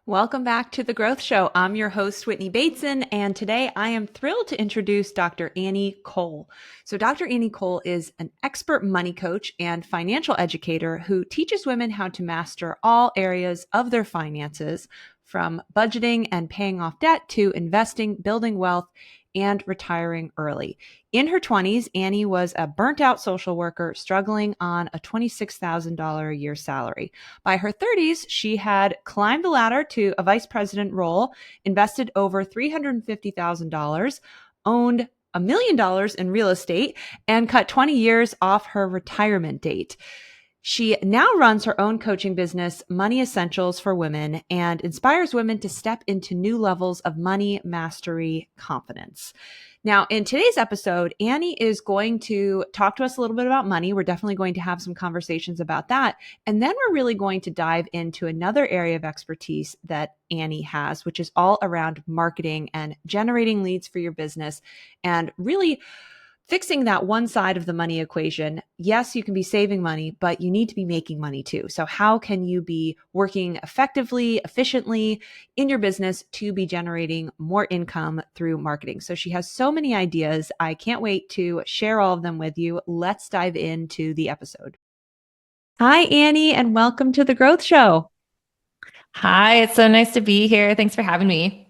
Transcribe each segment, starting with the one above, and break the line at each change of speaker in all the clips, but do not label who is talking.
Welcome back to The Growth Show. I'm your host, Whitney Bateson, and today I am thrilled to introduce Dr. Annie Cole. So Dr. Annie Cole is an expert money coach and financial educator who teaches women how to master all areas of their finances, from budgeting and paying off debt to investing, building wealth, and retiring early. In her 20s, Annie was a burnt out social worker struggling on a $26,000 a year salary. By her 30s, she had climbed the ladder to a vice president role, invested over $350,000, owned $1 million in real estate, and cut 20 years off her retirement date. She now runs her own coaching business, Money Essentials for Women, and inspires women to step into new levels of money mastery confidence. Now, in today's episode, Annie is going to talk to us a little bit about money. We're definitely going to have some conversations about that. And then we're really going to dive into another area of expertise that Annie has, which is all around marketing and generating leads for your business and really fixing that one side of the money equation. Yes, you can be saving money, but you need to be making money too. So how can you be working effectively, efficiently in your business to be generating more income through marketing? So she has so many ideas. I can't wait to share all of them with you. Let's dive into the episode. Hi, Annie, and welcome to The Growth Show.
Hi, it's so nice to be here. Thanks for having me.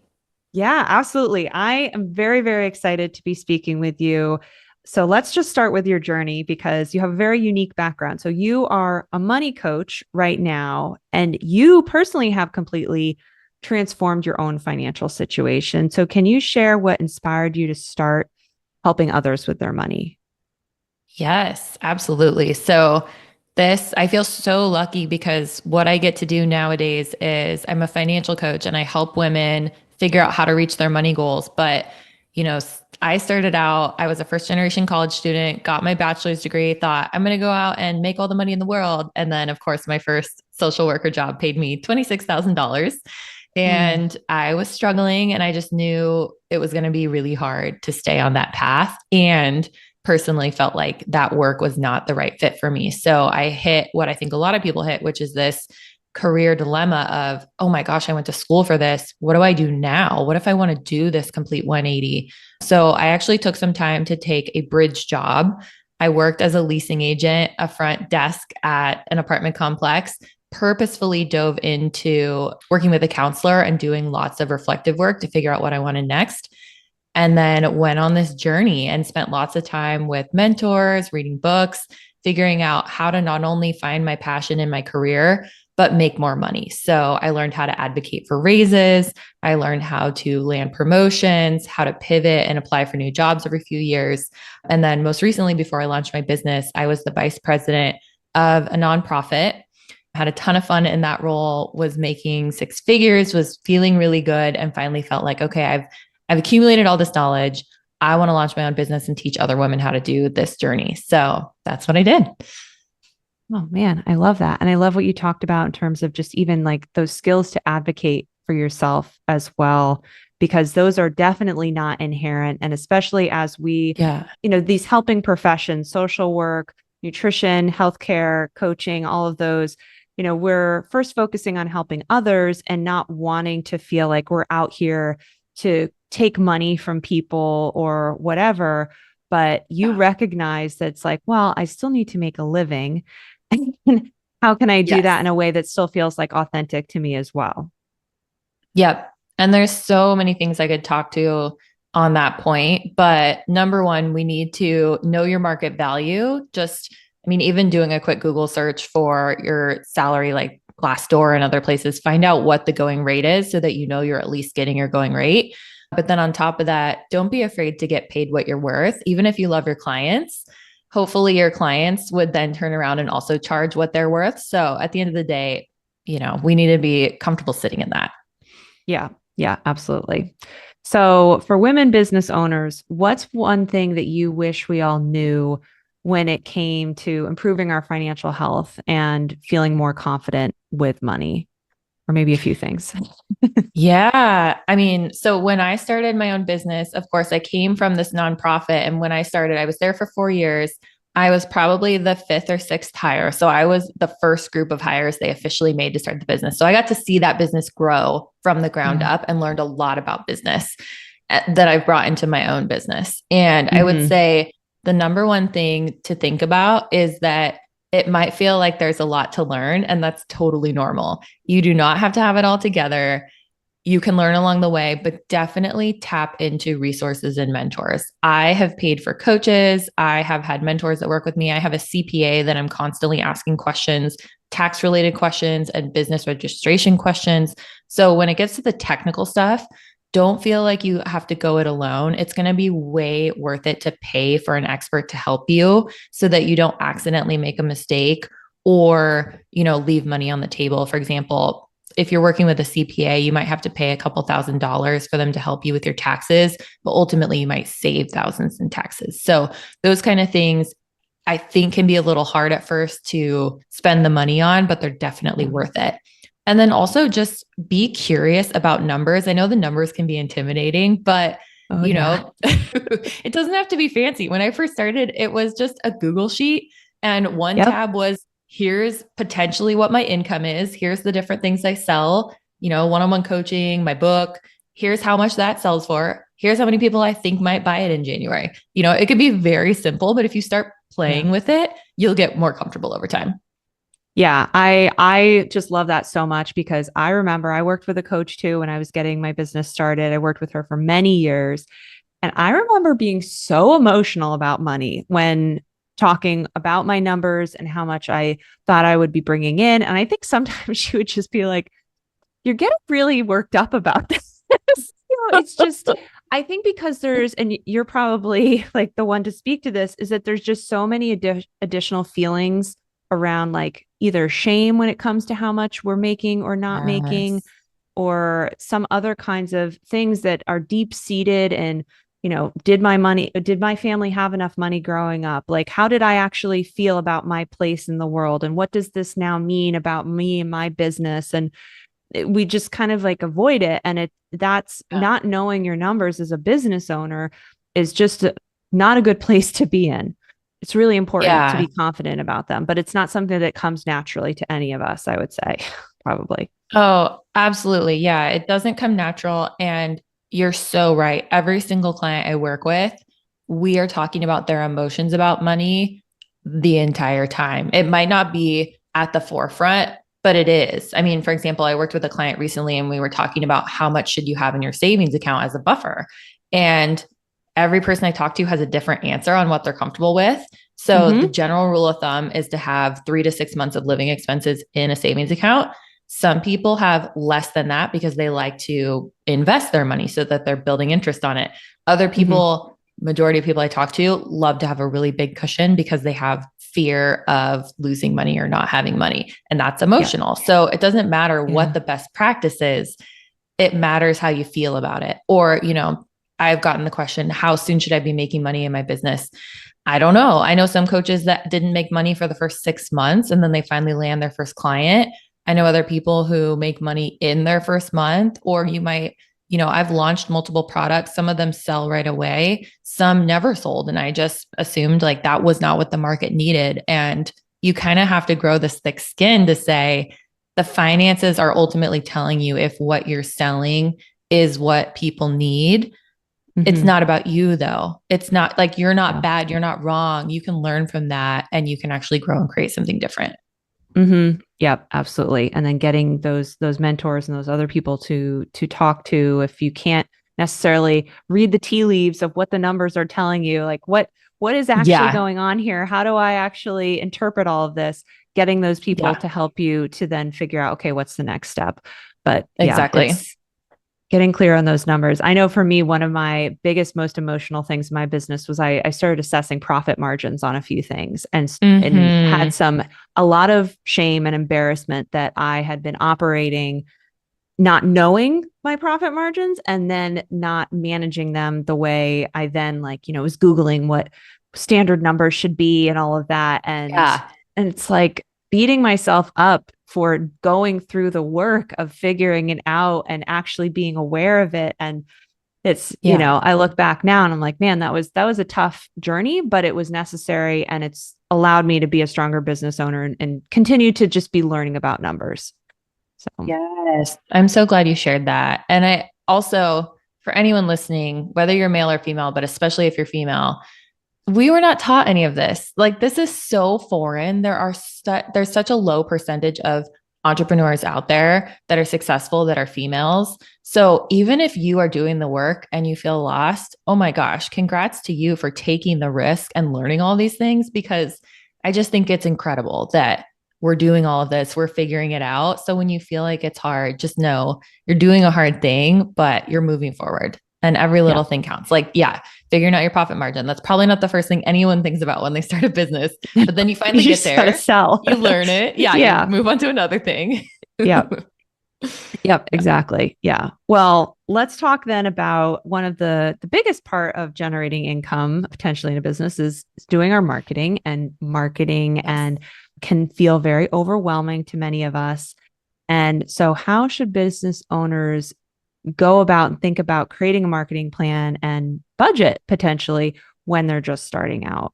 Yeah, absolutely. I am very, very excited to be speaking with you. So let's just start with your journey because you have a very unique background. So you are a money coach right now, and you personally have completely transformed your own financial situation. So can you share what inspired you to start helping others with their money?
Yes, absolutely. I feel so lucky because what I get to do nowadays is I'm a financial coach and I help women figure out how to reach their money goals. But, I started out, I was a first generation college student, got my bachelor's degree, thought I'm going to go out and make all the money in the world. And then, of course, my first social worker job paid me $26,000.
Mm.
And I was struggling and I just knew it was going to be really hard to stay on that path. And personally felt like that work was not the right fit for me. So I hit what I think a lot of people hit, which is this career dilemma of, oh my gosh, I went to school for this. What do I do now? What if I want to do this complete 180? So I actually took some time to take a bridge job. I worked as a leasing agent, a front desk at an apartment complex, purposefully dove into working with a counselor and doing lots of reflective work to figure out what I wanted next. And then went on this journey and spent lots of time with mentors, reading books, figuring out how to not only find my passion in my career, but make more money. So I learned how to advocate for raises. I learned how to land promotions, how to pivot and apply for new jobs every few years. And then most recently, before I launched my business, I was the vice president of a nonprofit. Had a ton of fun in that role, was making six figures, was feeling really good, and finally felt like, okay, I've accumulated all this knowledge. I want to launch my own business and teach other women how to do this journey. So that's what I did.
Oh man, I love that. And I love what you talked about in terms of just even like those skills to advocate for yourself as well, because those are definitely not inherent. And especially as we,
Yeah.
these helping professions, social work, nutrition, healthcare, coaching, all of those, we're first focusing on helping others and not wanting to feel like we're out here to take money from people or whatever. But you
Yeah.
recognize that it's like, well, I still need to make a living. And how can I do that
Yes.
in a way that still feels like authentic to me as well?
Yep. And there's so many things I could talk to on that point. But number one, we need to know your market value. Even doing a quick Google search for your salary, like Glassdoor and other places, find out what the going rate is so that you know you're at least getting your going rate. But then on top of that, don't be afraid to get paid what you're worth, even if you love your clients. Hopefully, your clients would then turn around and also charge what they're worth. So at the end of the day, we need to be comfortable sitting in that.
Yeah. Yeah, absolutely. So for women business owners, what's one thing that you wish we all knew when it came to improving our financial health and feeling more confident with money? Or maybe a few things.
Yeah. So when I started my own business, of course, I came from this nonprofit. And when I started, I was there for 4 years, I was probably the fifth or sixth hire. So I was the first group of hires they officially made to start the business. So I got to see that business grow from the ground
Yeah.
up and learned a lot about business that I've brought into my own business. And I would
Mm-hmm.
say the number one thing to think about is that it might feel like there's a lot to learn, and that's totally normal. You do not have to have it all together. You can learn along the way, but definitely tap into resources and mentors. I have paid for coaches. I have had mentors that work with me. I have a CPA that I'm constantly asking questions, tax related questions, and business registration questions. So when it gets to the technical stuff, don't feel like you have to go it alone. It's going to be way worth it to pay for an expert to help you so that you don't accidentally make a mistake or, leave money on the table. For example, if you're working with a CPA, you might have to pay a couple $1,000s for them to help you with your taxes, but ultimately you might save thousands in taxes. So those kind of things I think can be a little hard at first to spend the money on, but they're definitely worth it. And then also just be curious about numbers. I know the numbers can be intimidating, but
Oh, yeah.
it doesn't have to be fancy. When I first started, it was just a Google sheet and one
Yep.
tab was here's potentially what my income is. Here's the different things I sell, one-on-one coaching, my book. Here's how much that sells for. Here's how many people I think might buy it in January. It could be very simple, but if you start
Yeah.
playing with it, you'll get more comfortable over time.
Yeah, I just love that so much because I remember I worked with a coach too when I was getting my business started. I worked with her for many years, and I remember being so emotional about money when talking about my numbers and how much I thought I would be bringing in. And I think sometimes she would just be like, "You're getting really worked up about this." It's just I think because and you're probably like the one to speak to this, is that there's just so many additional feelings around like either shame when it comes to how much we're making or not making,
Yes.
or some other kinds of things that are deep seated. And, did my family have enough money growing up? Like, how did I actually feel about my place in the world? And what does this now mean about me and my business? And we just kind of like avoid it. And that's
Yeah.
not knowing your numbers as a business owner is just not a good place to be in. It's really important to
Yeah.
be confident about them, but it's not something that comes naturally to any of us, I would say, probably.
Oh, absolutely. Yeah. It doesn't come natural. And you're so right. Every single client I work with, we are talking about their emotions about money the entire time. It might not be at the forefront, but it is. I mean, for example, I worked with a client recently and we were talking about how much should you have in your savings account as a buffer. And every person I talk to has a different answer on what they're comfortable with. So the
Mm-hmm.
general rule of thumb is to have 3 to 6 months of living expenses in a savings account. Some people have less than that because they like to invest their money so that they're building interest on it. Other
Mm-hmm.
people, majority of people I talk to, love to have a really big cushion because they have fear of losing money or not having money. And that's
Yeah.
emotional. So it doesn't matter
Yeah.
what the best practice is, it matters how you feel about it. Or, I've gotten the question, how soon should I be making money in my business? I don't know. I know some coaches that didn't make money for the first 6 months and then they finally land their first client. I know other people who make money in their first month, or you might, I've launched multiple products. Some of them sell right away, some never sold. And I just assumed like that was not what the market needed. And you kind of have to grow this thick skin to say the finances are ultimately telling you if what you're selling is what people need. It's
Mm-hmm.
not about you though. It's not like you're not
Yeah.
bad, you're not wrong. You can learn from that and you can actually grow and create something different.
Mm-hmm. Yep, absolutely. And then getting those mentors and those other people to talk to, if you can't necessarily read the tea leaves of what the numbers are telling you, like what is actually
Yeah.
going on here? How do I actually interpret all of this? Getting those people
Yeah.
to help you to then figure out, okay, what's the next step? But yeah,
Exactly.
it's getting clear on those numbers. I know for me, one of my biggest, most emotional things in my business was I started assessing profit margins on a few things, and had
Mm-hmm.
a lot of shame and embarrassment that I had been operating not knowing my profit margins and then not managing them the way I then was Googling what standard numbers should be and all of that.
Yeah.
And it's like beating myself up for going through the work of figuring it out and actually being aware of it. And It's,
Yeah.
I look back now and I'm like, man, that was a tough journey, but it was necessary, and it's allowed me to be a stronger business owner, and continue to just be learning about numbers. So
Yes. I'm so glad you shared that. And I also, for anyone listening, whether you're male or female, but especially if you're female, we were not taught any of this. Like, this is so foreign. There's such a low percentage of entrepreneurs out there that are successful that are females. So even if you are doing the work and you feel lost, oh my gosh, congrats to you for taking the risk and learning all these things, because I just think it's incredible that we're doing all of this, we're figuring it out. So when you feel like it's hard, just know you're doing a hard thing, but you're moving forward, and every
yeah,
little thing counts. Like, yeah, figuring out your profit margin. That's probably not the first thing anyone thinks about when they start a business, but then you finally
you
get
just gotta
there,
sell.
you learn it. Yeah, you
Yeah.
move on to another thing.
Yep. Yep, exactly. Yeah. Well, let's talk then about one of the biggest part of generating income potentially in a business is doing our marketing, and marketing
Yes.
and can feel very overwhelming to many of us. And so how should business owners go about and think about creating a marketing plan and budget potentially when they're just starting out?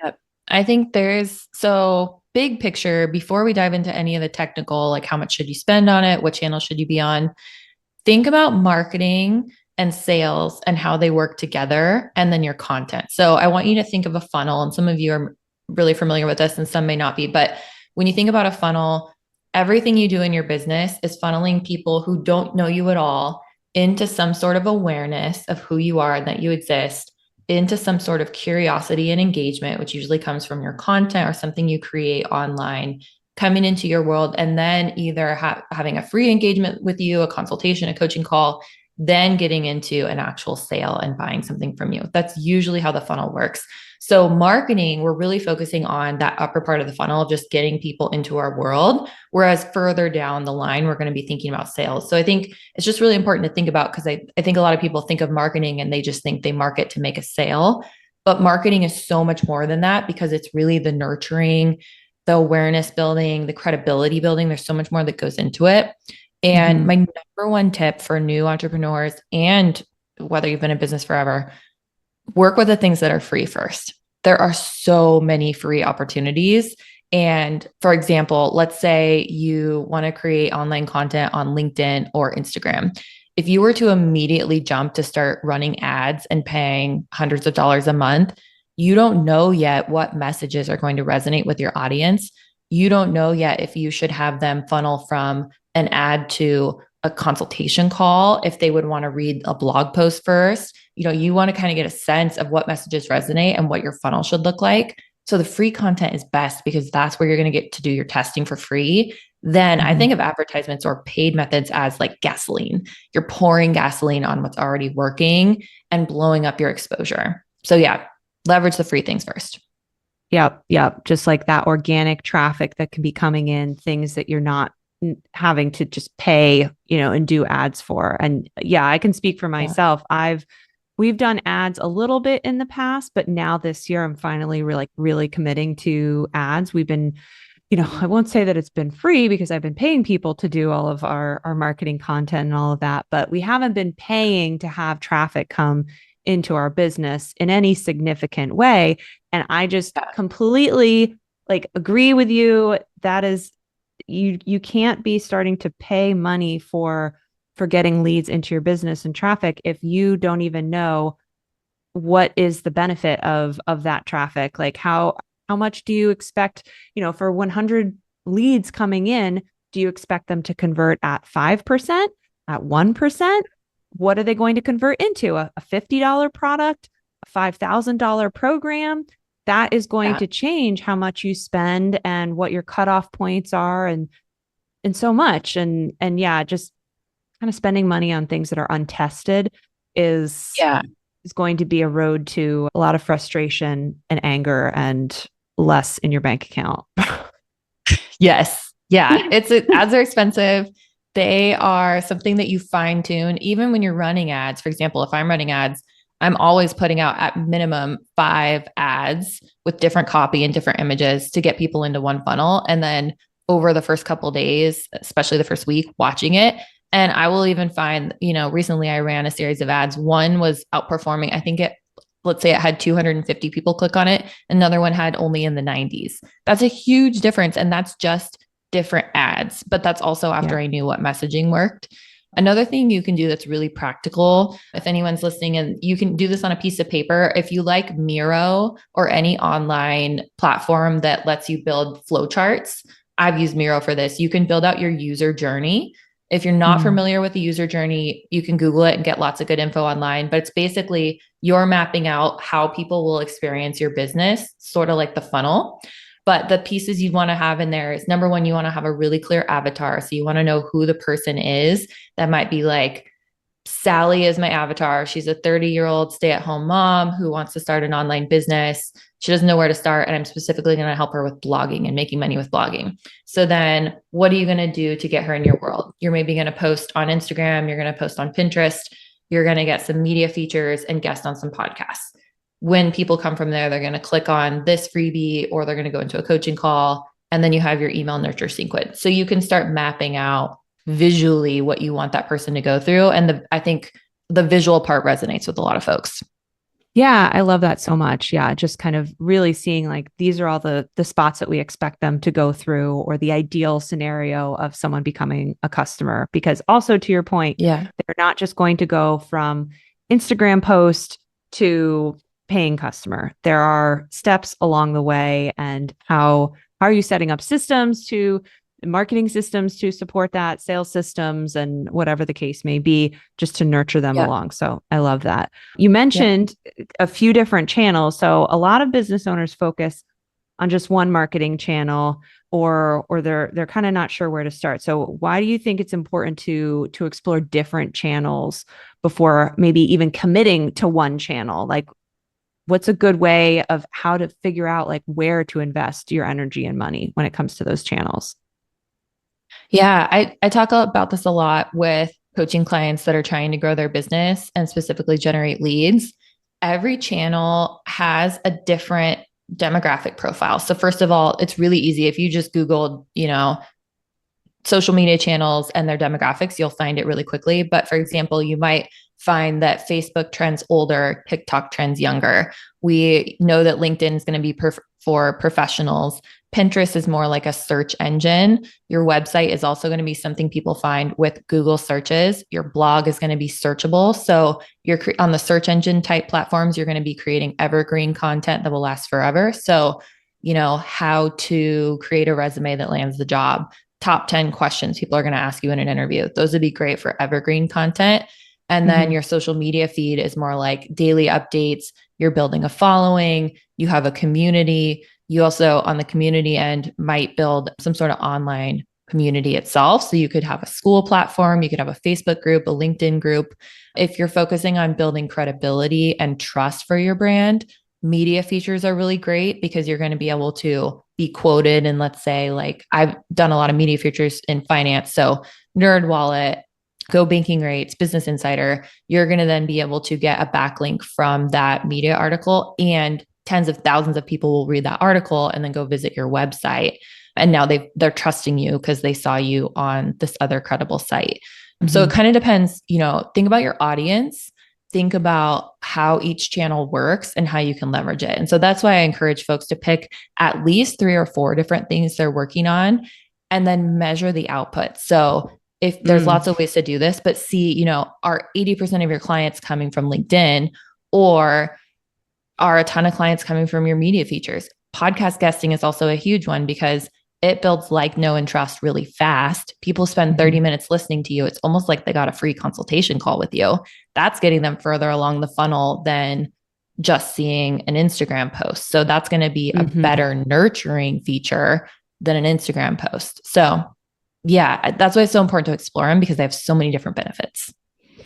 Yep. I think there's so big picture before we dive into any of the technical, like how much should you spend on it? What channel should you be on? Think about marketing and sales and how they work together, and then your content. So I want you to think of a funnel, and some of you are really familiar with this and some may not be, but when you think about a funnel, everything you do in your business is funneling people who don't know you at all into some sort of awareness of who you are and that you exist, into some sort of curiosity and engagement, which usually comes from your content or something you create online, coming into your world, and then either having a free engagement with you, a consultation, a coaching call, then getting into an actual sale and buying something from you. That's usually how the funnel works. So marketing, we're really focusing on that upper part of the funnel of just getting people into our world. Whereas further down the line, we're going to be thinking about sales. So I think it's just really important to think about, because I think a lot of people think of marketing and they just think they market to make a sale. But marketing is so much more than that, because it's really the nurturing, the awareness building, the credibility building. There's so much more that goes into it. And
Mm-hmm.
my number one tip for new entrepreneurs, and whether you've been in business forever, work with the things that are free first. There are so many free opportunities. And for example, let's say you want to create online content on LinkedIn or Instagram. If you were to immediately jump to start running ads and paying hundreds of dollars a month, you don't know yet what messages are going to resonate with your audience. You don't know yet if you should have them funnel from an ad to a consultation call, if they would want to read a blog post first. You want to kind of get a sense of what messages resonate and what your funnel should look like. So the free content is best, because that's where you're going to get to do your testing for free. Then I
Mm-hmm.
think of advertisements or paid methods as like gasoline. You're pouring gasoline on what's already working and blowing up your exposure. So yeah, leverage the free things first.
Yep. Yep. Just like that organic traffic that can be coming in, things that you're not having to just pay, and do ads for. And yeah, I can speak for
Yeah.
myself. We've done ads a little bit in the past, but now this year I'm finally really committing to ads. We've been, I won't say that it's been free, because I've been paying people to do all of our marketing content and all of that, but we haven't been paying to have traffic come into our business in any significant way. And I just completely agree with you. That is, you can't be starting to pay money for getting leads into your business and traffic if you don't even know what is the benefit of that traffic. Like how much do you expect, for 100 leads coming in, do you expect them to convert at 5%, at 1%? What are they going to convert into? A $50 product, a $5,000 program? That is going
Yeah.
to change how much you spend and what your cutoff points are, and so much. And yeah, just kind of spending money on things that are untested is
Yeah.
is going to be a road to a lot of frustration and anger and less in your bank account.
Yes. Yeah. Ads are expensive. They are something that you fine tune. Even when you're running ads, for example, if I'm running ads, I'm always putting out at minimum 5 ads with different copy and different images to get people into one funnel. And then over the first couple of days, especially the first week, watching it, And I will even find, recently I ran a series of ads. One was outperforming. I think let's say it had 250 people click on it. Another one had only in the 90s. That's a huge difference. And that's just different ads. But that's also after I knew what messaging worked. Another thing you can do that's really practical, if anyone's listening, and you can do this on a piece of paper, if you like Miro or any online platform that lets you build flowcharts, I've used Miro for this. You can build out your user journey. If you're not familiar with the user journey, you can Google it and get lots of good info online. But it's basically you're mapping out how people will experience your business, sort of like the funnel. But the pieces you want to have in there is number one, you want to have a really clear avatar. So you want to know who the person is. That might be like, Sally is my avatar. She's a 30-year-old stay-at-home mom who wants to start an online business. She doesn't know where to start. And I'm specifically going to help her with blogging and making money with blogging. So then what are you going to do to get her in your world? You're maybe going to post on Instagram. You're going to post on Pinterest. You're going to get some media features and guest on some podcasts. When people come from there, they're going to click on this freebie or they're going to go into a coaching call. And then you have your email nurture sequence. So you can start mapping out visually what you want that person to go through. And I think the visual part resonates with a lot of folks.
Yeah, I love that so much. Yeah, just kind of really seeing like these are all the spots that we expect them to go through, or the ideal scenario of someone becoming a customer. Because also to your point, they're not just going to go from Instagram post to paying customer. There are steps along the way, and how are you setting up systems to marketing systems to support that, sales systems, and whatever the case may be, just to nurture them along. So I love that. You mentioned a few different channels. So a lot of business owners focus on just one marketing channel, or they're kind of not sure where to start. So why do you think it's important to explore different channels before maybe even committing to one channel? Like, what's a good way of how to figure out like where to invest your energy and money when it comes to those channels?
Yeah, I talk about this a lot with coaching clients that are trying to grow their business and specifically generate leads. Every channel has a different demographic profile. So first of all, it's really easy. If you just Googled, social media channels and their demographics, you'll find it really quickly. But for example, you might find that Facebook trends older, TikTok trends younger. We know that LinkedIn is going to be for professionals. Pinterest is more like a search engine. Your website is also going to be something people find with Google searches. Your blog is going to be searchable. So you're on the search engine type platforms, you're going to be creating evergreen content that will last forever. So, how to create a resume that lands the job, top 10 questions people are going to ask you in an interview. Those would be great for evergreen content. And then your social media feed is more like daily updates. You're building a following, you have a community. You also, on the community end, might build some sort of online community itself. So you could have a school platform, you could have a Facebook group, a LinkedIn group. If you're focusing on building credibility and trust for your brand, media features are really great because you're going to be able to be quoted. And let's say, like, I've done a lot of media features in finance. So NerdWallet, Go Banking Rates, Business Insider, you're going to then be able to get a backlink from that media article, and tens of thousands of people will read that article and then go visit your website. And now they're trusting you because they saw you on this other credible site. So it kind of depends, think about your audience, think about how each channel works and how you can leverage it. And so that's why I encourage folks to pick at least 3 or 4 different things they're working on and then measure the output. So if there's lots of ways to do this, but see, are 80% of your clients coming from LinkedIn, or are a ton of clients coming from your media features? Podcast guesting is also a huge one because it builds like, know, and trust really fast. People spend 30 minutes listening to you. It's almost like they got a free consultation call with you. That's getting them further along the funnel than just seeing an Instagram post. So that's going to be a better nurturing feature than an Instagram post. So yeah, that's why it's so important to explore them, because they have so many different benefits.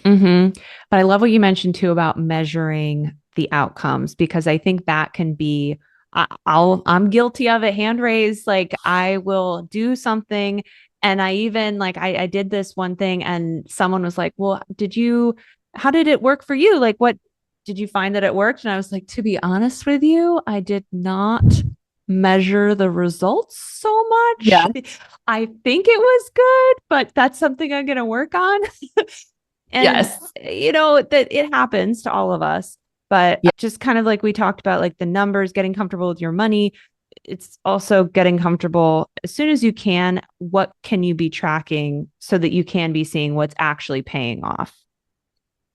But I love what you mentioned too about measuring the outcomes, because I think that can be, I'm guilty of it. Hand raised. Like, I will do something. And I even like, I did this one thing and someone was like, well, how did it work for you? Like, what did you find that it worked? And I was like, to be honest with you, I did not measure the results so much.
Yeah.
I think it was good, but that's something I'm going to work on. And,
Yes.
that it happens to all of us, but
Yeah.
just kind of like we talked about, like the numbers, getting comfortable with your money. It's also getting comfortable as soon as you can. What can you be tracking so that you can be seeing what's actually paying off?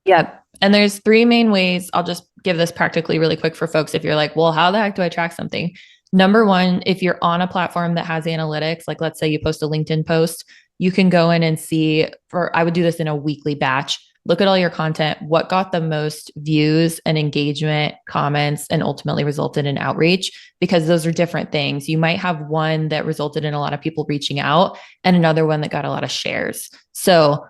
Yep. And there's three main ways. I'll just give this practically really quick for folks if you're like, well, how the heck do I track something? Number one, if you're on a platform that has analytics, like let's say you post a LinkedIn post, you can go in and see I would do this in a weekly batch. Look at all your content, what got the most views and engagement, comments, and ultimately resulted in outreach, because those are different things. You might have one that resulted in a lot of people reaching out and another one that got a lot of shares. So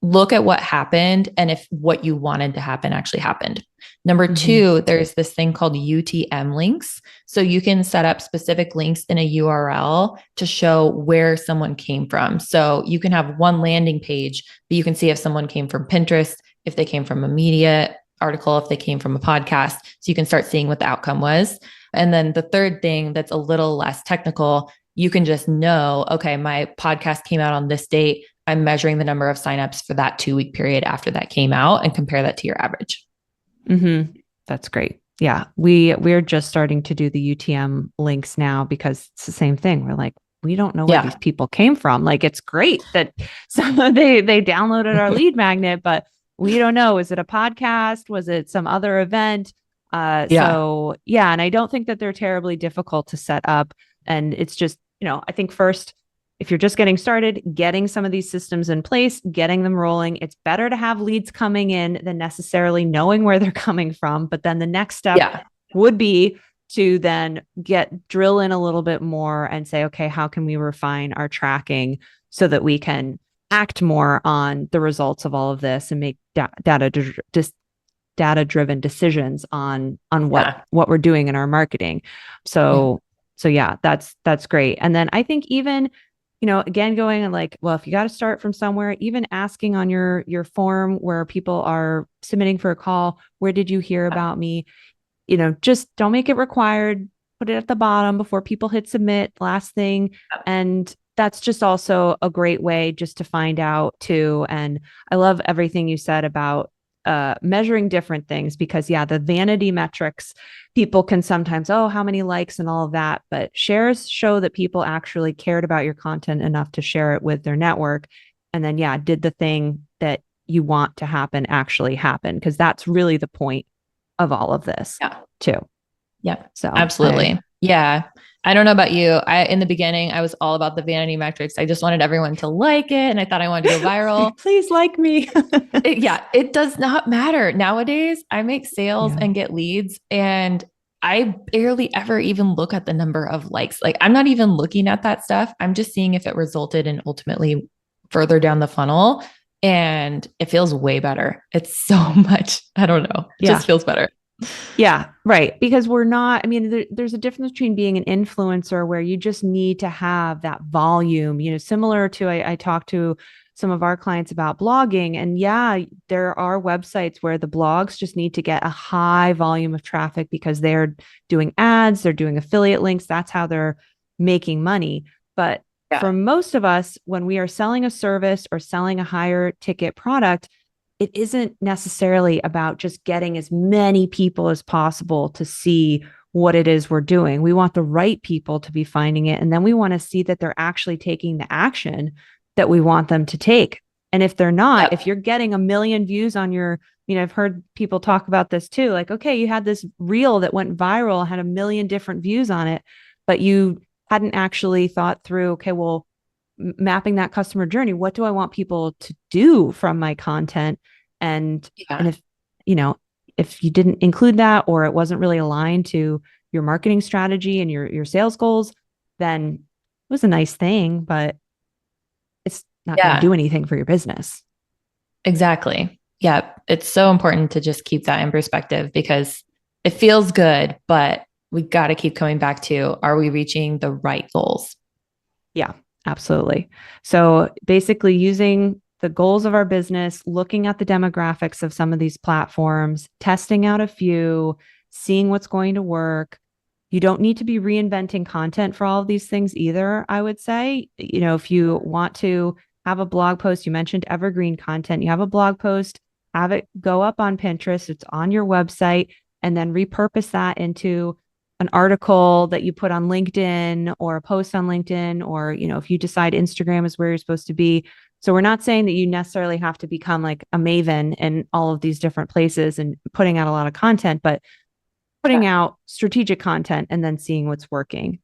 look at what happened and if what you wanted to happen actually happened. Number two, there's this thing called UTM links. So you can set up specific links in a URL to show where someone came from. So you can have one landing page, but you can see if someone came from Pinterest, if they came from a media article, if they came from a podcast. So you can start seeing what the outcome was. And then the third thing that's a little less technical, you can just know, okay, my podcast came out on this date. I'm measuring the number of signups for that 2-week period after that came out and compare that to your average.
That's great. Yeah. We're just starting to do the UTM links now because it's the same thing. We're like, we don't know where these people came from. Like, it's great that they downloaded our lead magnet, but we don't know. Is it a podcast? Was it some other event? So yeah. And I don't think that they're terribly difficult to set up. And it's just, I think first, if you're just getting started, getting some of these systems in place, getting them rolling, it's better to have leads coming in than necessarily knowing where they're coming from. But then the next step would be to then drill in a little bit more and say, okay, how can we refine our tracking so that we can act more on the results of all of this and make data-driven decisions on what we're doing in our marketing. So yeah, that's great. And then I think even, again, going and like, well, if you got to start from somewhere, even asking on your form where people are submitting for a call, where did you hear about me? Just don't make it required. Put it at the bottom before people hit submit, last thing. And that's just also a great way just to find out too. And I love everything you said about measuring different things, because the vanity metrics, people can sometimes, how many likes and all of that, but shares show that people actually cared about your content enough to share it with their network. And then, did the thing that you want to happen actually happen? Because that's really the point of all of this too.
Yeah.
So
absolutely. I don't know about you. In the beginning, I was all about the vanity metrics. I just wanted everyone to like it. And I thought I wanted to go viral.
Please like me.
It does not matter. Nowadays, I make sales and get leads, and I barely ever even look at the number of likes. Like, I'm not even looking at that stuff. I'm just seeing if it resulted in ultimately further down the funnel. And it feels way better. It's so much, I don't know. It just feels better.
Yeah, right. Because there's a difference between being an influencer where you just need to have that volume, similar to, I talked to some of our clients about blogging, and there are websites where the blogs just need to get a high volume of traffic because they're doing ads, they're doing affiliate links. That's how they're making money. But for most of us, when we are selling a service or selling a higher ticket product, it isn't necessarily about just getting as many people as possible to see what it is we're doing. We want the right people to be finding it. And then we want to see that they're actually taking the action that we want them to take. And if they're not, if you're getting 1 million views on your, I've heard people talk about this too. Like, okay, you had this reel that went viral, had 1 million different views on it, but you hadn't actually thought through, okay, well, mapping that customer journey, what do I want people to do from my content? And if if you didn't include that, or it wasn't really aligned to your marketing strategy and your sales goals, then it was a nice thing, but it's not going to do anything for your business.
Exactly. Yeah. It's so important to just keep that in perspective, because it feels good, but we got to keep coming back to, are we reaching the right goals?
Yeah, absolutely. So basically using the goals of our business, looking at the demographics of some of these platforms, testing out a few, seeing what's going to work, You don't need to be reinventing content for all of these things either, I would say. If you want to have a blog post, you mentioned evergreen content, you have a blog post, have it go up on Pinterest, it's on your website, and then repurpose that into an article that you put on LinkedIn or a post on LinkedIn, or, if you decide Instagram is where you're supposed to be. So we're not saying that you necessarily have to become like a maven in all of these different places and putting out a lot of content, but putting out strategic content and then seeing what's working.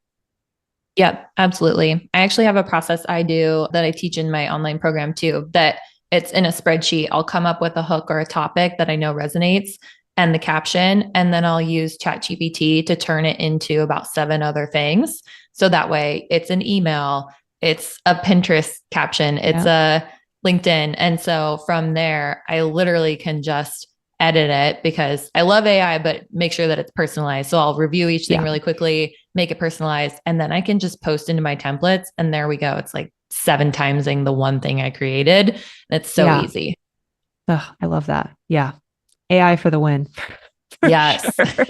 Yep, absolutely. I actually have a process I do that I teach in my online program too, that it's in a spreadsheet. I'll come up with a hook or a topic that I know resonates and the caption, and then I'll use ChatGPT to turn it into about 7 other things. So that way it's an email, it's a Pinterest caption, it's a LinkedIn. And so from there, I literally can just edit it because I love AI, but make sure that it's personalized. So I'll review each thing really quickly, make it personalized, and then I can just post into my templates. And there we go. It's like 7 timesing the one thing I created. It's so easy.
Oh, I love that. Yeah. AI for the win.
Yes.
Sure.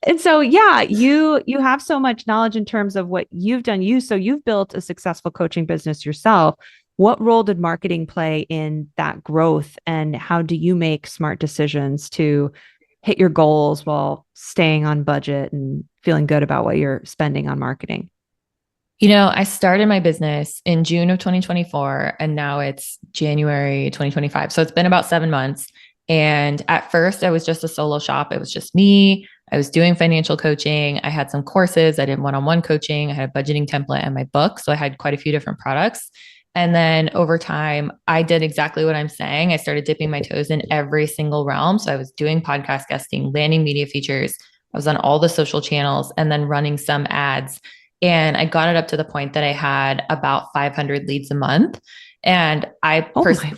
And so, you have so much knowledge in terms of what you've done. So you've built a successful coaching business yourself. What role did marketing play in that growth, and how do you make smart decisions to hit your goals while staying on budget and feeling good about what you're spending on marketing?
I started my business in June of 2024, and now it's January 2025. So it's been about 7 months. And at first, I was just a solo shop. It was just me. I was doing financial coaching. I had some courses. I did one-on-one coaching. I had a budgeting template and my book. So I had quite a few different products. And then over time, I did exactly what I'm saying. I started dipping my toes in every single realm. So I was doing podcast guesting, landing media features. I was on all the social channels and then running some ads. And I got it up to the point that I had about 500 leads a month. And I personally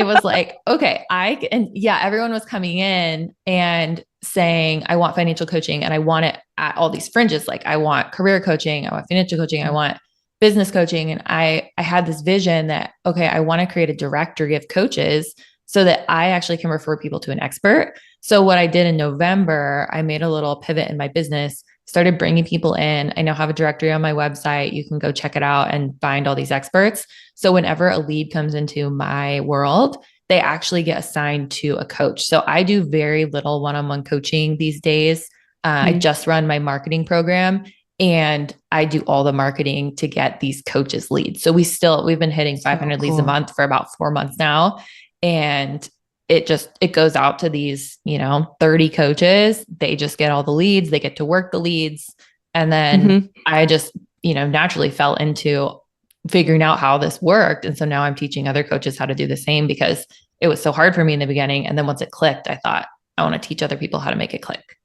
was like, okay, everyone was coming in and saying, I want financial coaching and I want it at all these fringes. Like I want career coaching, I want financial coaching, I want business coaching. And I had this vision that, okay, I want to create a directory of coaches so that I actually can refer people to an expert. So what I did in November, I made a little pivot in my business, started bringing people in. I now have a directory on my website. You can go check it out and find all these experts. So whenever a lead comes into my world, they actually get assigned to a coach. So I do very little one-on-one coaching these days. I just run my marketing program and I do all the marketing to get these coaches leads. So we've been hitting 500 leads a month for about 4 months now. And it goes out to these, 30 coaches. They just get all the leads. They get to work the leads. And then I just, naturally fell into figuring out how this worked. And so now I'm teaching other coaches how to do the same because it was so hard for me in the beginning. And then once it clicked, I thought, I want to teach other people how to make it click.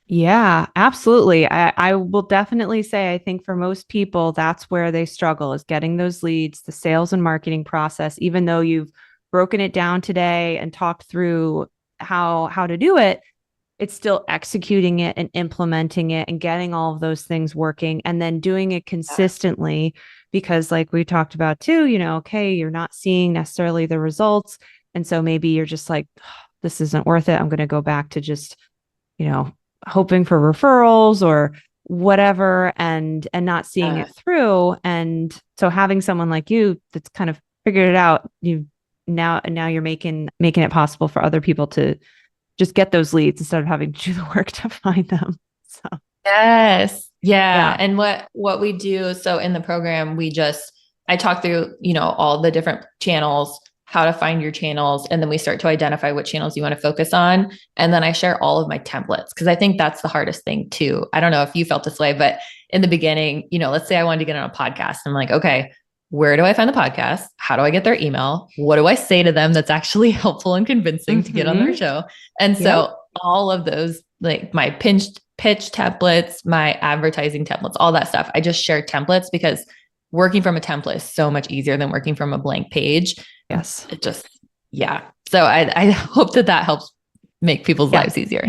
Yeah, absolutely. I will definitely say, I think for most people, that's where they struggle, is getting those leads, the sales and marketing process. Even though you've broken it down today and talked through how to do it, it's still executing it and implementing it and getting all of those things working and then doing it consistently. Because like we talked about too, okay, you're not seeing necessarily the results. And so maybe you're just like, this isn't worth it. I'm going to go back to just, hoping for referrals or whatever and not seeing it through. And so having someone like you that's kind of figured it out, now you're making it possible for other people to just get those leads instead of having to do the work to find them. So
yes. Yeah. And what we do, so in the program, I talk through, all the different channels, how to find your channels. And then we start to identify what channels you want to focus on. And then I share all of my templates because I think that's the hardest thing too. I don't know if you felt this way, but in the beginning, let's say I wanted to get on a podcast. I'm like, okay, where do I find the podcast? How do I get their email? What do I say to them that's actually helpful and convincing to get on their show? And so all of those, like my pitch templates, my advertising templates, all that stuff, I just share templates because working from a template is so much easier than working from a blank page.
Yes.
It just, So I hope that helps make people's lives easier.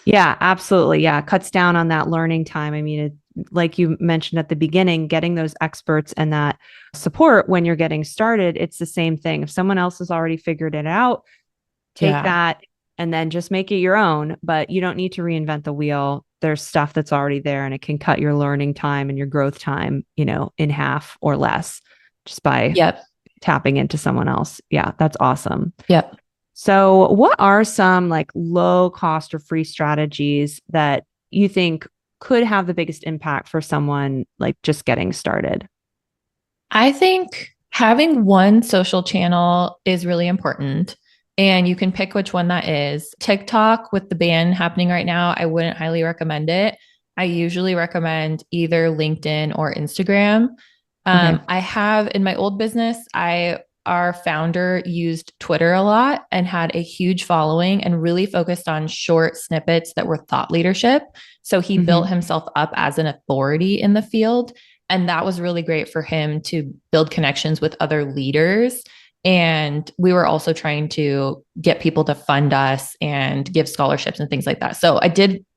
Yeah, absolutely. Yeah. Cuts down on that learning time. I mean, like you mentioned at the beginning, getting those experts and that support when you're getting started, it's the same thing. If someone else has already figured it out, take that and then just make it your own, but you don't need to reinvent the wheel. there's stuff that's already there and it can cut your learning time and your growth time, in half or less just by
Yep.
tapping into someone else. Yeah, that's awesome.
Yep.
So, what are some like low cost or free strategies that you think could have the biggest impact for someone like just getting started?
I think having one social channel is really important. And you can pick which one that is. TikTok with the ban happening right now, I wouldn't highly recommend it. I usually recommend either LinkedIn or Instagram.
Okay.
I have in my old business, our founder used Twitter a lot and had a huge following and really focused on short snippets that were thought leadership. So he built himself up as an authority in the field. And that was really great for him to build connections with other leaders. And we were also trying to get people to fund us and give scholarships and things like that. So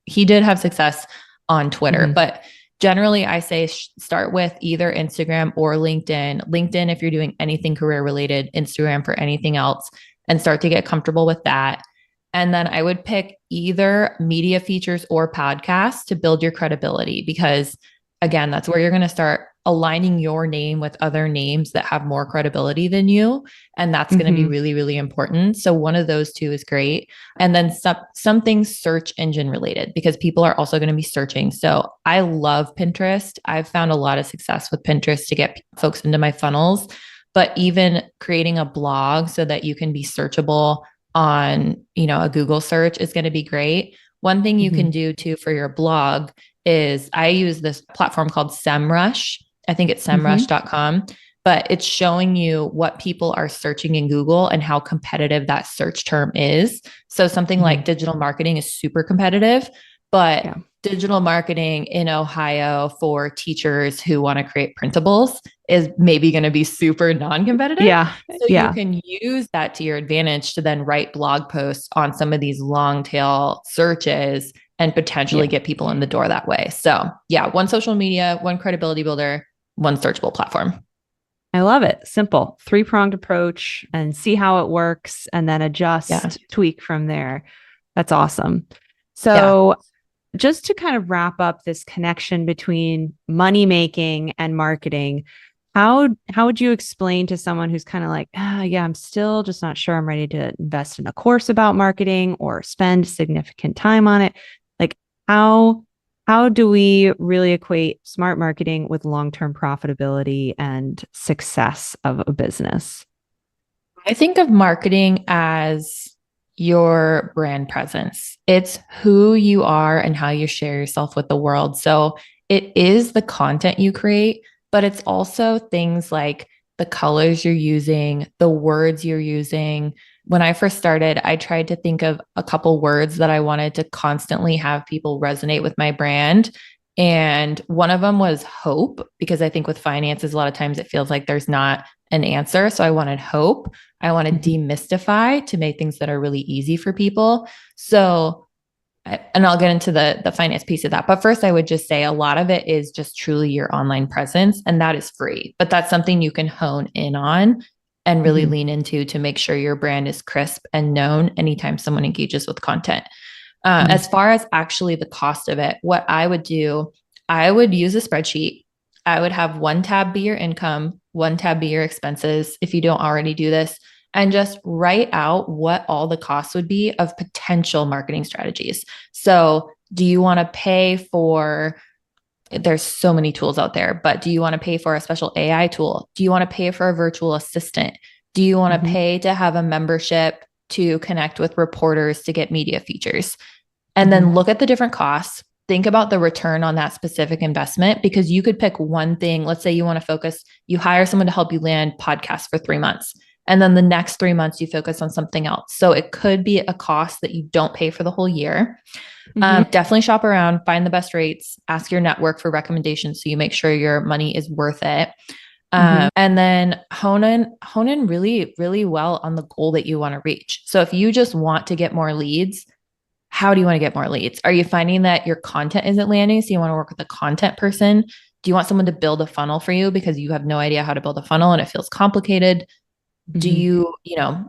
he did have success on Twitter, but generally I say start with either Instagram or LinkedIn. LinkedIn, if you're doing anything career related, Instagram for anything else, and start to get comfortable with that. And then I would pick either media features or podcasts to build your credibility, because again, that's where you're going to start aligning your name with other names that have more credibility than you. And that's going to be really, really important. So one of those two is great. And then something search engine related, because people are also going to be searching. So I love Pinterest. I've found a lot of success with Pinterest to get folks into my funnels, but even creating a blog so that you can be searchable on, a Google search is going to be great. One thing you can do too for your blog is I use this platform called SEMrush. I think it's semrush.com, but it's showing you what people are searching in Google and how competitive that search term is. So something like digital marketing is super competitive, but digital marketing in Ohio for teachers who want to create printables is maybe going to be super non-competitive. So you can use that to your advantage to then write blog posts on some of these long tail searches and potentially get people in the door that way. So one social media, one credibility builder, one searchable platform.
I love it. Simple, three-pronged approach, and see how it works and then adjust, tweak from there. That's awesome. So just to kind of wrap up this connection between money making and marketing, how would you explain to someone who's kind of like, I'm still just not sure I'm ready to invest in a course about marketing or spend significant time on it? Like how do we really equate smart marketing with long-term profitability and success of a business?
I think of marketing as your brand presence. It's who you are and how you share yourself with the world. So it is the content you create, but it's also things like the colors you're using, the words you're using. When I first started, I tried to think of a couple words that I wanted to constantly have people resonate with my brand. And one of them was hope, because I think with finances, a lot of times it feels like there's not an answer. So I wanted hope. I wanted demystify to make things that are really easy for people. So, and I'll get into the finance piece of that. But first, I would just say a lot of it is just truly your online presence, and that is free. But that's something you can hone in on and really lean into to make sure your brand is crisp and known anytime someone engages with content. As far as actually the cost of it, what I would do, I would use a spreadsheet. I would have one tab be your income, one tab be your expenses, if you don't already do this, and just write out what all the costs would be of potential marketing strategies. So do you want to pay for, there's so many tools out there, but do you want to pay for a special AI tool? Do you want to pay for a virtual assistant? Do you want to pay to have a membership to connect with reporters to get media features? And then look at the different costs. Think about the return on that specific investment, because you could pick one thing. Let's say you want to focus, you hire someone to help you land podcasts for 3 months. And then the next 3 months, you focus on something else. So it could be a cost that you don't pay for the whole year. Definitely shop around, find the best rates, ask your network for recommendations so you make sure your money is worth it. And then hone in really, really well on the goal that you want to reach. So if you just want to get more leads, how do you want to get more leads? Are you finding that your content isn't landing? So you want to work with a content person? Do you want someone to build a funnel for you because you have no idea how to build a funnel and it feels complicated? Do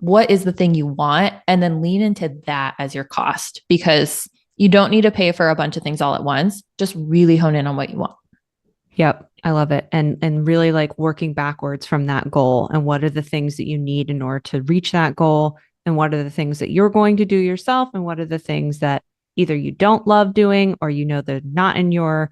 what is the thing you want? And then lean into that as your cost, because You don't need to pay for a bunch of things all at once. Just really hone in on what you want.
Yep. I love it. And really like working backwards from that goal and what are the things that you need in order to reach that goal and what are the things that you're going to do yourself and what are the things that either you don't love doing or they're not in your,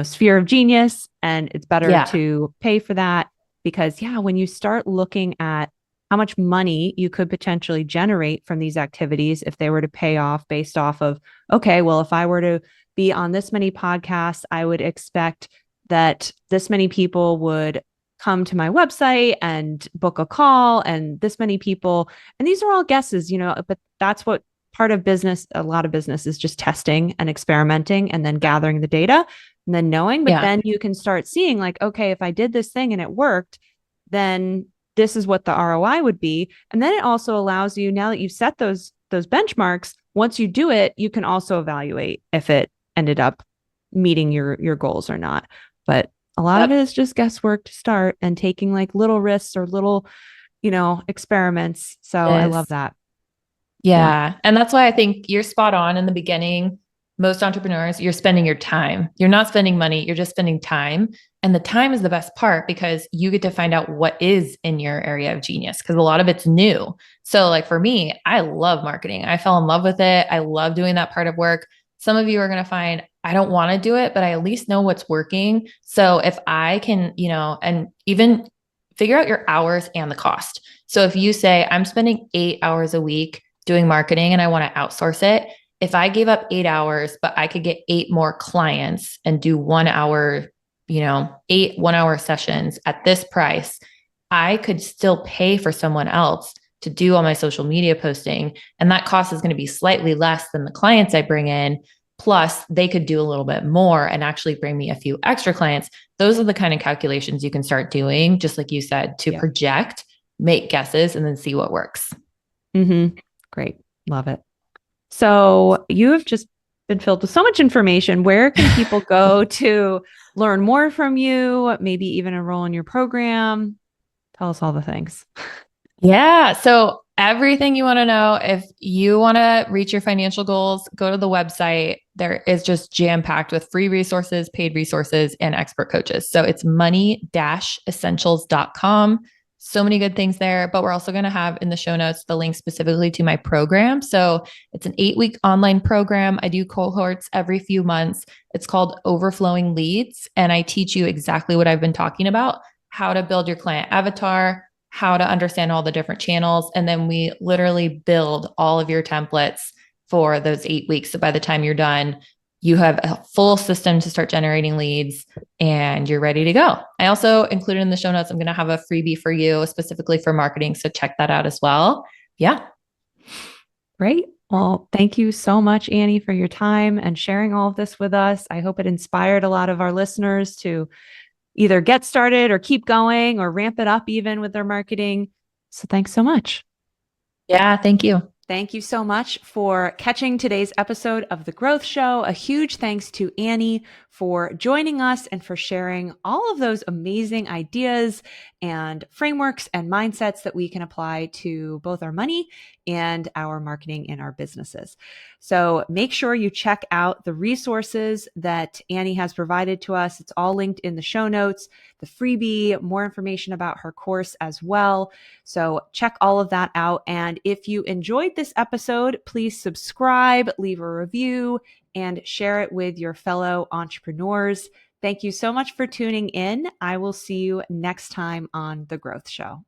sphere of genius and it's better
Yeah.
to pay for that because when you start looking at how much money you could potentially generate from these activities if they were to pay off based off of, okay, well, if I were to be on this many podcasts, I would expect that this many people would come to my website and book a call and this many people. And these are all guesses, but that's what part of business, a lot of business is just testing and experimenting and then gathering the data and then knowing. But then you can start seeing like, okay, if I did this thing and it worked, then this is what the ROI would be. And then it also allows you, now that you've set those benchmarks, once you do it, you can also evaluate if it ended up meeting your goals or not. But a lot of it is just guesswork to start and taking like little risks or little, experiments. So I love that.
Yeah. And that's why I think you're spot on in the beginning. Most entrepreneurs, you're spending your time. You're not spending money, you're just spending time. And the time is the best part because you get to find out what is in your area of genius because a lot of it's new. So, like for me, I love marketing. I fell in love with it. I love doing that part of work. Some of you are going to find I don't want to do it, but I at least know what's working. So, if I can, and even figure out your hours and the cost. So, if you say I'm spending 8 hours a week doing marketing and I want to outsource it, if I gave up 8 hours, but I could get 8 more clients and do 1 hour, 8 1 hour sessions at this price, I could still pay for someone else to do all my social media posting. And that cost is going to be slightly less than the clients I bring in. Plus, they could do a little bit more and actually bring me a few extra clients. Those are the kind of calculations you can start doing, just like you said, to project, make guesses, and then see what works.
Mm-hmm. Great. Love it. So you have just been filled with so much information. Where can people go to learn more from you? Maybe even enroll in your program? Tell us all the things.
Yeah. So everything you want to know, if you want to reach your financial goals, go to the website. There is just jam-packed with free resources, paid resources, and expert coaches. So it's money-essentials.com. So many good things there, but we're also going to have in the show notes the link specifically to my program. So it's an 8-week online program. I do cohorts every few months. It's called Overflowing Leads. And I teach you exactly what I've been talking about, how to build your client avatar, how to understand all the different channels. And then we literally build all of your templates for those 8 weeks. So by the time you're done, you have a full system to start generating leads and you're ready to go. I also included in the show notes, I'm going to have a freebie for you specifically for marketing. So check that out as well. Yeah.
Great. Well, thank you so much, Annie, for your time and sharing all of this with us. I hope it inspired a lot of our listeners to either get started or keep going or ramp it up even with their marketing. So thanks so much.
Yeah. Thank you.
Thank you so much for catching today's episode of The Growth Show. A huge thanks to Annie for joining us and for sharing all of those amazing ideas and frameworks and mindsets that we can apply to both our money and our marketing in our businesses. So make sure you check out the resources that Annie has provided to us. It's all linked in the show notes, the freebie, more information about her course as well. So check all of that out. And if you enjoyed this episode, please subscribe, leave a review, and share it with your fellow entrepreneurs. Thank you so much for tuning in. I will see you next time on The Growth Show.